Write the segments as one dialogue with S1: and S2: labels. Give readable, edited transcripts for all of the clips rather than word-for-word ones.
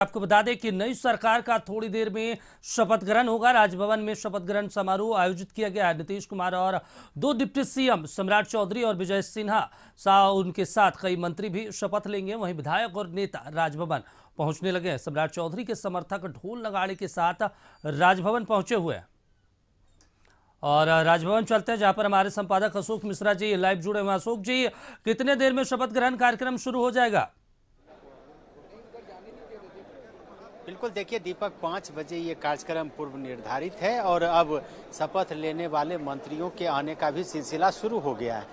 S1: आपको बता दें कि नई सरकार का थोड़ी देर में शपथ ग्रहण होगा। राजभवन में शपथ ग्रहण समारोह आयोजित किया गया है। नीतीश कुमार और दो डिप्टी सीएम सम्राट चौधरी और विजय सिन्हा उनके साथ कई मंत्री भी शपथ लेंगे। वहीं विधायक और नेता राजभवन पहुंचने लगे हैं। सम्राट चौधरी के समर्थक ढोल नगाड़े के साथ राजभवन पहुंचे हुए हैं और राजभवन चलते हैं, जहां पर हमारे संपादक अशोक मिश्रा जी लाइव जुड़े हुए हैं। अशोक जी, कितने देर में शपथ ग्रहण कार्यक्रम शुरू हो जाएगा?
S2: बिल्कुल, देखिए दीपक, 5 बजे ये कार्यक्रम पूर्व निर्धारित है और अब शपथ लेने वाले मंत्रियों के आने का भी सिलसिला शुरू हो गया है।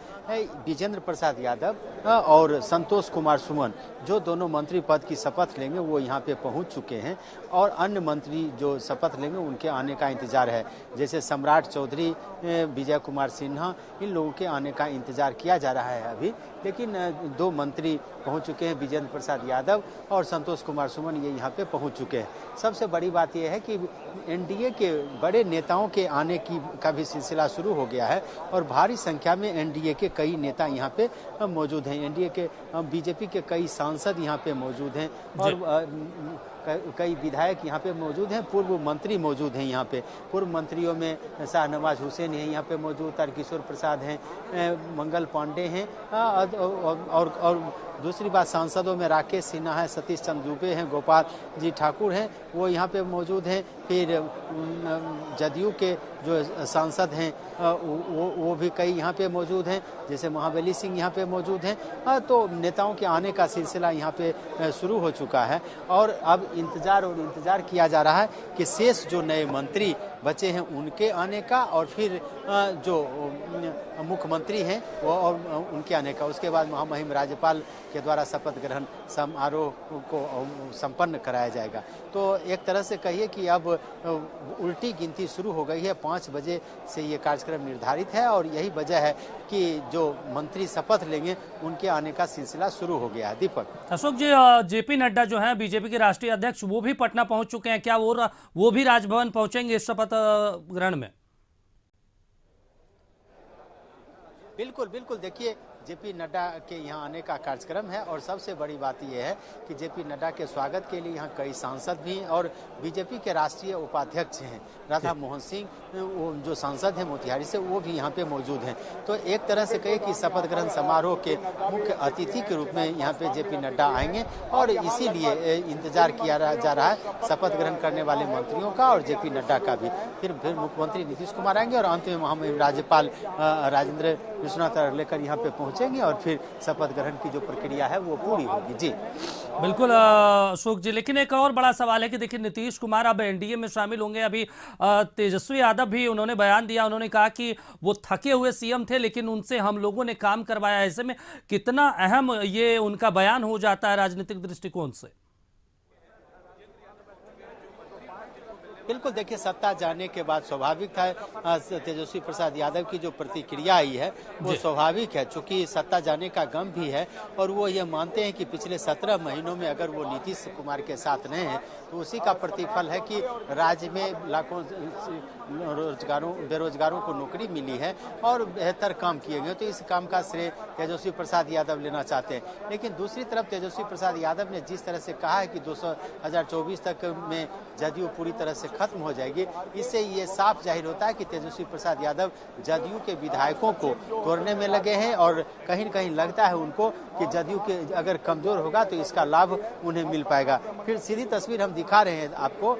S2: विजेंद्र प्रसाद यादव और संतोष कुमार सुमन, जो दोनों मंत्री पद की शपथ लेंगे, वो यहाँ पे पहुँच चुके हैं और अन्य मंत्री जो शपथ लेंगे उनके आने का इंतजार है। जैसे सम्राट चौधरी, विजय कुमार सिन्हा, इन लोगों के आने का इंतजार किया जा रहा है अभी। लेकिन दो मंत्री पहुंच चुके हैं, विजेंद्र प्रसाद यादव और संतोष कुमार सुमन, ये यहाँ पे पहुंच चुके हैं। सबसे बड़ी बात यह है कि एनडीए के बड़े नेताओं के आने का भी सिलसिला शुरू हो गया है और भारी संख्या में एनडीए के कई नेता यहाँ पे मौजूद हैं। एनडीए के बीजेपी के कई सांसद यहाँ पे मौजूद हैं और कई विधायक यहाँ पे मौजूद हैं, पूर्व मंत्री मौजूद हैं यहाँ पे। पूर्व मंत्रियों में शाहनवाज हुसैन है यहाँ पे मौजूद, तारकिशोर प्रसाद हैं, मंगल पांडे हैं और दूसरी बात, सांसदों में राकेश सिन्हा है, सतीश चंद्र दुबे हैं, गोपाल जी ठाकुर हैं, वो यहाँ पे मौजूद हैं। फिर जदयू के जो सांसद हैं वो भी कई यहाँ पे मौजूद हैं, जैसे महाबली सिंह यहाँ पे मौजूद हैं। तो नेताओं के आने का सिलसिला यहाँ पे शुरू हो चुका है और अब इंतजार किया जा रहा है कि शेष जो नए मंत्री बचे हैं उनके आने का और फिर जो मुख्यमंत्री हैं वो और उनके आने का। उसके बाद महामहिम राज्यपाल के द्वारा शपथ ग्रहण समारोह को संपन्न कराया जाएगा। तो एक तरह से कहिए कि अब उल्टी गिनती शुरू हो गई है। 5 बजे से ये कार्यक्रम निर्धारित है और यही वजह है कि जो मंत्री शपथ लेंगे उनके आने का सिलसिला शुरू हो गया है। दीपक,
S1: अशोक जी, जेपी नड्डा जो हैं बीजेपी के राष्ट्रीय अध्यक्ष, वो भी पटना पहुंच चुके हैं। क्या वो भी राजभवन पहुंचेंगे शपथ ग्रहण में?
S2: बिल्कुल बिल्कुल, देखिए जेपी नड्डा के यहाँ आने का कार्यक्रम है और सबसे बड़ी बात यह है कि जेपी नड्डा के स्वागत के लिए यहाँ कई सांसद भी हैं और बीजेपी के राष्ट्रीय उपाध्यक्ष हैं राधा मोहन सिंह, वो जो सांसद हैं मोतिहारी से, वो भी यहाँ पे मौजूद हैं। तो एक तरह से कहे कि शपथ ग्रहण समारोह के मुख्य अतिथि के रूप में यहाँ पे जेपी नड्डा आएंगे और इसीलिए इंतजार किया जा रहा है शपथ ग्रहण करने वाले मंत्रियों का और जेपी नड्डा का भी। फिर मुख्यमंत्री नीतीश कुमार आएंगे और अंत में महामहिम राज्यपाल राजेंद्र विश्वनाथ लेकर यहाँ पे पहुंचेंगे और फिर शपथ ग्रहण की जो प्रक्रिया है वो पूरी होगी। जी
S1: बिल्कुल अशोक जी, लेकिन एक और बड़ा सवाल है कि देखिए नीतीश कुमार अब एनडीए में शामिल होंगे। अभी तेजस्वी यादव भी उन्होंने बयान दिया, उन्होंने कहा कि वो थके हुए सीएम थे लेकिन उनसे हम लोगों ने काम करवाया। ऐसे में कितना अहम ये उनका बयान हो जाता है राजनीतिक दृष्टिकोण से?
S2: बिल्कुल, देखिए सत्ता जाने के बाद स्वाभाविक था तेजस्वी प्रसाद यादव की जो प्रतिक्रिया आई है वो स्वाभाविक है, चूंकि सत्ता जाने का गम भी है और वो ये मानते हैं कि पिछले 17 महीनों में अगर वो नीतीश कुमार के साथ रहे हैं तो उसी का प्रतिफल है कि राज्य में लाखों बेरोजगारों को नौकरी मिली है और बेहतर काम किए गए। तो इस काम का श्रेय तेजस्वी प्रसाद यादव लेना चाहते हैं। लेकिन दूसरी तरफ तेजस्वी प्रसाद यादव ने जिस तरह से कहा है कि 2024 तक में जदयू पूरी तरह से खत्म हो जाएगी, इससे ये साफ जाहिर होता है कि तेजस्वी प्रसाद यादव जदयू के विधायकों को तोड़ने में लगे हैं और कहीं न कहीं लगता है उनको कि जदयू के अगर कमजोर होगा तो इसका लाभ उन्हें मिल पाएगा। फिर सीधी तस्वीर हम दिखा रहे हैं आपको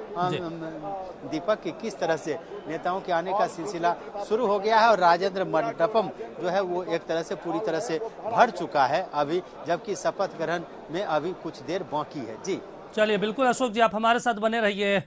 S2: दीपक कि किस तरह से नेताओं के आने का सिलसिला शुरू हो गया है और राजेंद्र मंडपम जो है वो एक तरह से पूरी तरह से भर चुका है अभी, जबकि शपथ ग्रहण में अभी कुछ देर बाकी है। जी
S1: चलिए, बिल्कुल अशोक जी, आप हमारे साथ बने रहिए।